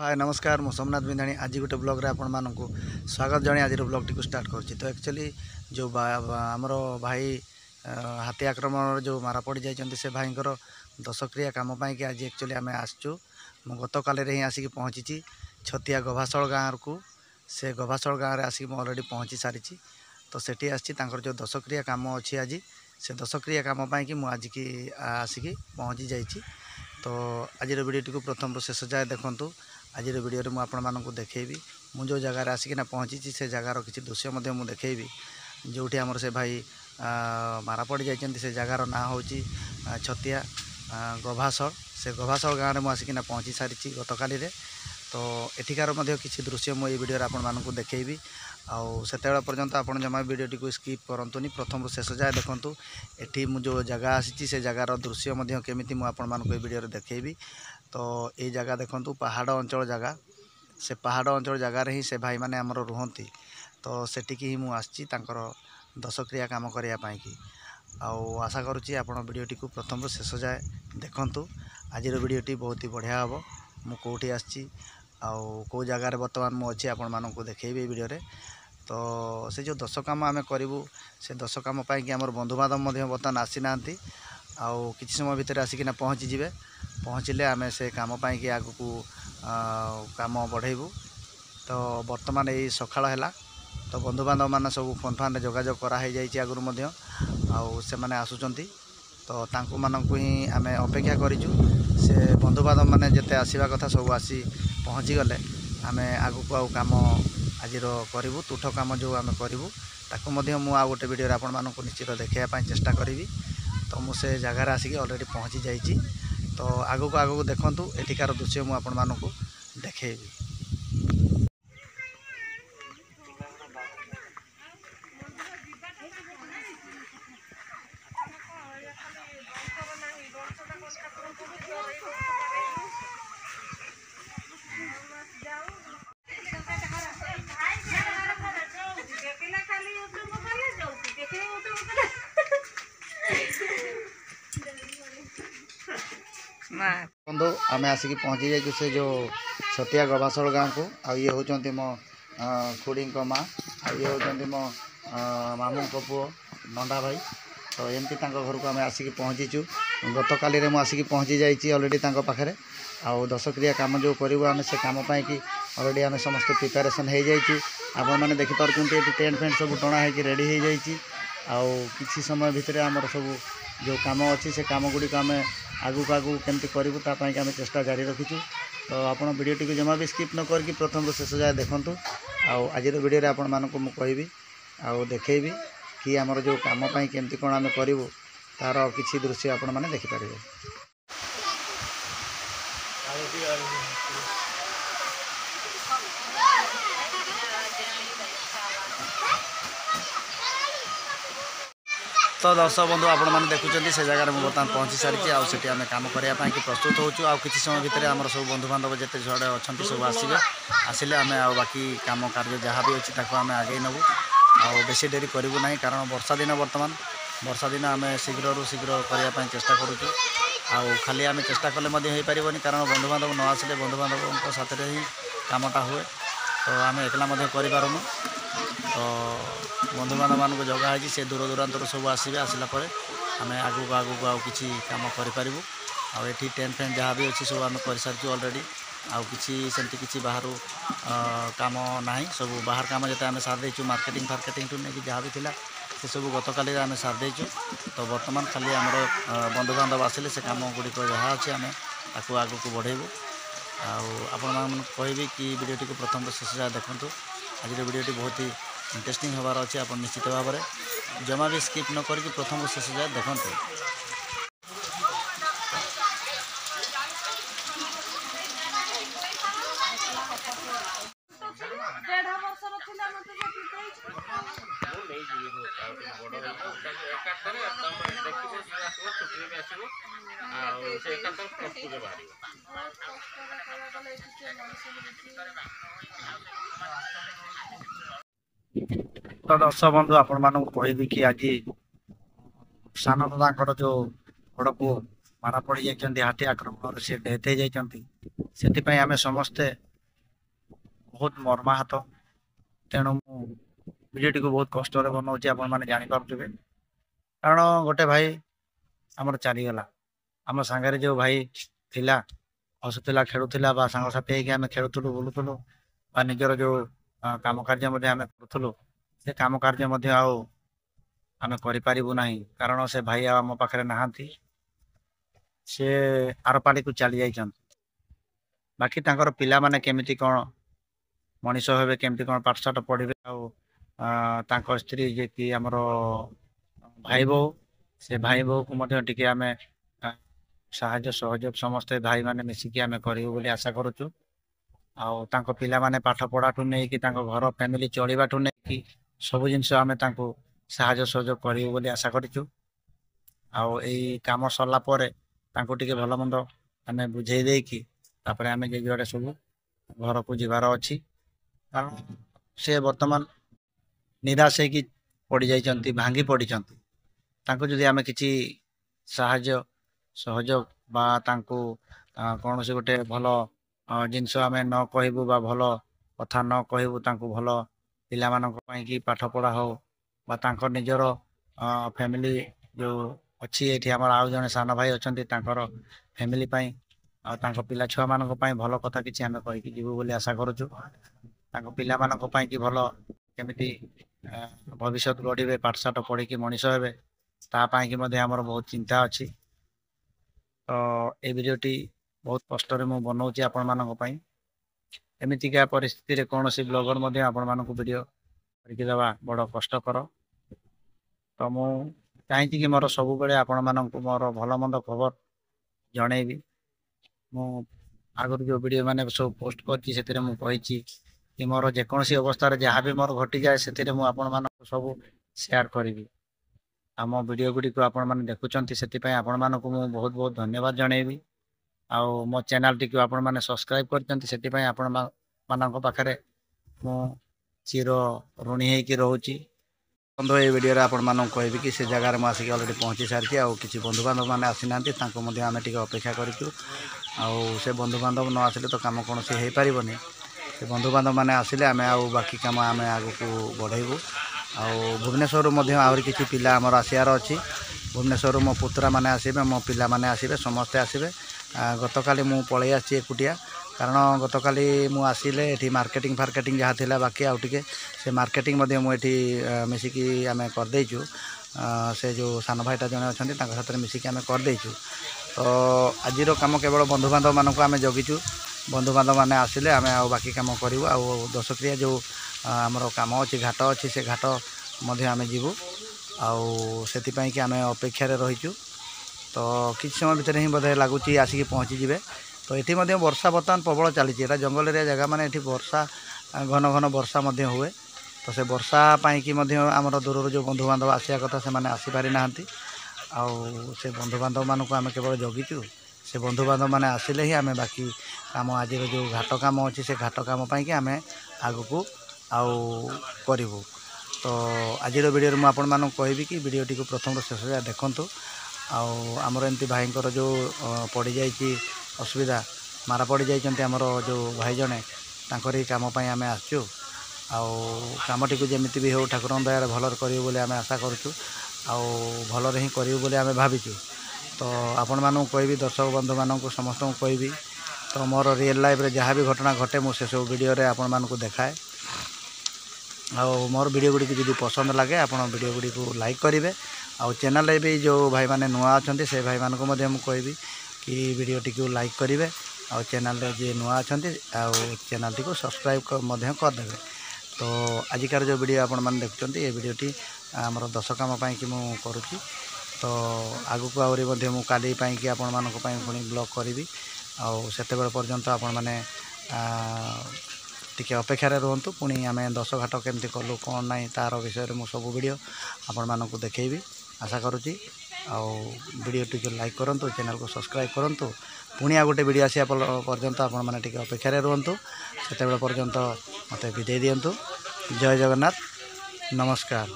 हाय नमस्कार मु सोमनाथ बिंधाणी आज गोटे ब्लॉग रे आपण मानक स्वागत जणे आज ब्लॉग टी स्टार्ट करछि। तो एक्चुअली जो आमर भाई हाथी आक्रमण जो मारा पड़ जाइछन्ति से भाईंकर दशक्रिया काम पाई कि आज एक्चुअली आम आसचु मु गत काले रे ही आसिक पहुँची छतिया गभासड़ गाँव को से गभासड़ गाँव रे आसिक ऑलरेडी पहुँची सारी। तो सेठी आसी जो दशक्रिया काम अच्छी आज से दशक्रिया काम पाई कि आज की आसिक पहुँची जाइछि। तो आज वीडियो को प्रथम शेष जाए देखंतु। आज वीडियो रे मुझे आपको देखी मु जो जगार आसिकिना पहुँची से जगार किसी दृश्य मुझे देखी जो आमर से भाई मारा पड़ जाइछन्ति से जगार ना हूँ छतिया गभासड़ से गभासड़ गाँव में मुझे पहुँची सारी गत काली। तो एठिकार किसी दृश्य मुझे वीडियो आपको देखी आउ से पर्यंत आप जमा वीडियो को स्किप करतुनि प्रथम शेष जाए देखूँ। एठी मु जो जगह आसी से जगार दृश्य केमिति मु आपको वीडियो देखी। तो ये जगह देखूँ पहाड़ अंचल जगह से पहाड़ अंचल जगार ही से भाई मैंने आमर रुहति। तो सेटिकी ही मु आसी दशक्रिया काम करने की आउ आशा करुँची आप वीडियोटी को प्रथम शेष जाए देखूँ। आज वीडियोटी बहुत ही बढ़िया हम मु कौटी आसी आउ कौ जगार बर्तमान मुझे आपण मानक देखी वीडियो रे। तो से जो दश कम आम करूँ से दश कम कि आम बंधु बांधव बर्तमान आसी ना आउ किसी समय भितर आसिकिना पहुँची जिवे पहुँचले आम से काम कि आग को काम बढ़ेबू। तो बर्तमान यही सकाळ है तो बंधु बांधव मान सब फोन फान जोगाजोग कराई आगुरी आउ से मैंने आसुचंती। तो तांकु मानकु ही आम अपेक्षा करिचु से बंधु बांधव मैंने जिते आसवा कथा सब आसी पहुँची गले आम आगु को काम आज करूँ तुठ काम जो आम करूँ ताकू मु गोटे वीडियो आपण मानक निश्चित देखापी चेष्टा करी। तो मुझे जगार आसिक ऑलरेडी पहुँची जाइए। तो आगू देखूँ एठिकार दृश्य मुझे आपण मानक देखेबी। बंधु आम आसिक पहुँची जाइए से जो छतिया गभासड़ गाँव को आ ये होती मो खुड़ी माँ आ ये होती मो मामू पुओ नंदा भाई। तो एमती घर को आम आसिक पहुँचीचु गत काली में आसिक पहुँची जाइए ऑलरेडी पाखे आउ दशक्रिया काम जो करूँ आम से काम पाई कि ऑलरेडी आम समस्त प्रिपेरेसन हो जाइए। आपण मैंने देखिपे टेंट फेंट सब टणा हो रेडी हो जाइए आउ किसी समय भितर आमर सब जो काम अच्छी से काम गुड़ी आम आगू केमती करूँ तापाई आम चेष्टा जारी रखीचु। तो आप वीडियोटी को जमा भी स्किप न करके प्रथम शेष जाए देखूँ। आज वीडियो आपण मानक मु कहबी आउ देखेबी कि आमर जो काम पाई केमती कौन आम करूँ तार किसी दृश्य आपण मैंने देखिपारे। तो दर्शक बंधु आपण मैंने देखुं से जगह में बर्तमान पहुँची सारी आउ से आम काम करने कि प्रस्तुत होचु आउ किसी समय भितर आम सब बंधु बांधव जिते जड़े अच्छा सब आसवे आसिले आम आ बाकी काम कार्य जहाँ भी अच्छी आम आगे नबू आउ बेसी डेरी करूँ ना कारण वर्षा दिन बर्तमान वर्षा दिन आम शीघ्र शीघ्र करने चेष्टा करुचु आउ खाली आम चेष्टा कले हो पारबनी कारण बंधु बांधव न आसिले बंधु बांधव साथ ही कामटा हुए। तो आम एकला करूँ तो बंधु बांधव मान जगह है से दूर दूरांतर सब आसवे आसला आम आगू आउ किसी कम करूँ आउ ये टेंट फेंट जहाँ भी अच्छी सब आम कर सारी ऑलरेडी आउ किसी सेमती किसी बाहर काम ना सब बाहर काम जो आम सार देचु मार्केटिंग फार्केटिंग टू नहीं जहाँ भी थिला से सब गत काली आम सार देचु। तो बर्तमान खाली आमर बंधु बांधव आसिले से काम गुड़िक जहाँ अच्छे आम ताकू आगू को बढ़ेबू आपण कहबी कि वीडियोटी को प्रथम शेष जाए देखूँ। आज वीडियोटी बहुत ही इंटरेस्टिंग होबार अच्छे आप निश्चित भाव में जमा भी स्किप न करके प्रथम शेष जाए देखते। तो दर्शक बंधु आपण मानक कहबी कि आज सान दादा जो बड़ पुओ मारा पड़ जाती हाथी आक्रमण से डेथ हो जाती से आम समस्ते बहुत मर्माहत। तेणु भिडियोटी को बहुत कष्ट बनाऊँगी आपण मैंने जापारे कारण गोटे भाई आमर चलीगला आम सांगे जो भाई थिला हसुला खेलुला सांगसाथी होगी आम खेलुलु बुलूलु निजर जो काम कार्य आम करूँ से काम कार्य आम करूँ कारण से भाई आम पाखे नहांती से आरपाली को चली जाइए बाकी तांकर पिला माने केमिति कौन मनीष हे केमती कौन पाठशाठ पढ़े तांकर स्त्री जे कि आमर भाई बो से भाई बो को मध्य टिके आमे साहाय्य सहयोग समस्ते भाई माने मिसिकी आमे करियो बोली आशा करूछु आउ तांको पिला माने पाठ पढ़ाठू नै कि तांको घर फैमिली चलिबाठू नै कि सब जिनस आमे तांको साहाय्य सहयोग करियो बोली आशा करिछु आउ एई काम सरला परे तांको टिके भलो मंद आमे बुझेई देई कि तापरे आमे जे जोडे सब घर को जीवार अछि कारण से वर्तमान निराश है पड़ जाइंट भांगी पड़ी जदि आम कि साहाय्य सहयोग बा कौन से गोटे भल जिनस आम न कहबू बा भल कथा न कहबू भल पिला मानी कि पाठ पढ़ा हो बा तांकर निजर फैमिली जो अच्छी ये आम आउ जने सान भाई अच्छा फैमिली पिला छुआ मान भल कथा कि आम कहीकि जीवु बोली आशा करुचु पिला मान कि भल केमिति भविष्य गढ़े पाठशाठ पढ़ी मनीष हे तापाई कि आमर बहुत चिंता अच्छी तो ये भिडियोटी बहुत कष्ट मुझे बनाऊँगी आपण मानी एमतीका परिस्थिति कौन सी ब्लॉगर आपण मानक वीडियो करके देवा बड़ कष्टकर तो मुझे चाहती कि मोर सब बेले आपण मानक मोर भल मंद खबर जनईबी मु आगुरी जो वीडियो मैंने सब पोस्ट करती कि मोर जेकोसी अवस्था जहाँ भी मोर घटी जाए से सब शेयर करी आम वीडियो गुड़ी को आपण मैंने देखुं से आपण मानक मु बहुत बहुत धन्यवाद जनईबी आउ मो चैनल टी आपण मैंने सब्सक्राइब करते आपण मानक पाखे मु चिर ऋणी होकर रोची बंधु ये वीडियो आपण मानक कहबी कि से जगार मुझे अलरेडी पहुँची सारी आउ कि बंधु बांधव मैंने आसी ना आम टे अपेक्षा करूँ आउ से बंधु बांधव न आसिले तो कम कौन से हो पारनी से बंधु बांधव मैंने आसिले आम आउ बाकी कम आम आग को बढ़ेबू आउ भुवनेश्वर आहरी किसी पिला आमर आसार अच्छी भुवनेश्वर मो पुतरा मैंने आसबे मो पिला मैंने आसबे समस्ते आसबे गतकाली मु पलि आसी एकुटिया कारण गतकाली मु आसिले एठी मार्केटिंग फार्केटिंग जहाँ थिला बाकी आउ टिके से मार्केटिंग मुझे मिसिकी आम करदेचु से जो सान भाईटा जड़े अच्छा साथ मिसिकी आम करदेचु तो आज कम केवल बंधु बांधव मानक आम जगिचु बंधु बांधव मैंने आसिले आम आ बाकी कम करूँ आ दशक्रिया जो आमर कम अच्छी घाट अच्छी से घाट आम जीवु आउ कि आम अपेक्षार रहीचु तो किसी समय भितर ही बोधे लगुच आसिक पहुँची जाए तो ये वर्षा बर्तमान प्रबल चली जंगल एरिया जगह मैंने वर्षा घन घन वर्षा हुए तो से वर्षा कि आमर दूर जो बंधु बांधव आसा कथा से आसीपारी ना आउ से बंधु बांधव मानक आम केवल जगिचु से बंधु बांधव मैंने आसिले ही आम बाकी कम आज जो घाट कम अच्छी से घाट कम पाई आम आग को करूँ तो आज वीडियो में आपण मानक कहबी कि वीडियोटी को प्रथम शेष जाए देखूँ आमर एमती भाईंकर जो पड़ जाइए असुविधा मारा पड़ जाइए आमर जो भाई जने तांकरी काम आम आसचु आमटी को जमी भी हो ठाकुर दयार भलर करूँ आम आशा करूँ भलर ही करूँ आम भाविचु तो आपण मानू कहबी दर्शक बंधु मानक समस्त कहबी तो मोर रियल लाइफ रे जहाँ भी घटना घटे मुझे सब वीडियो रे आपण मानक देखाए मोर वीडियो गुड़ी जब पसंद लगे आपण वीडियो गुड़ी को लाइक करेंगे आउ चैनल भी जो भाई माने नुआ अच्छा से भाई मानक कहबी कि वीडियो टी को लाइक करेंगे आउ चैनल जी नुआ अच्छा चैनल टी को सब्सक्राइब करदे तो आजिकार जो वीडियो आपण मैंने देखुं ये वीडियोटी आमर दश कम कि मुझे करुँची तो आगु को आहरी मुझे कि आपण मानक पुणी ब्लॉग करी आते पर्यंत आपण मैंने टिके अपेक्षार रुहतु पुणी आम 10 घाट केमती कलु कौन ना तार विषय में सब वीडियो आपण मानक देखी आशा करुँची वीडियो टी लाइक करूँ चैनल को सब्सक्राइब करूँ पुणी आ गोटे वीडियो आसा पर्यंत आपण मैंने टिके अपेक्षार रुहतु से पर्यंत मत विदाई दिंतु जय जगन्नाथ नमस्कार।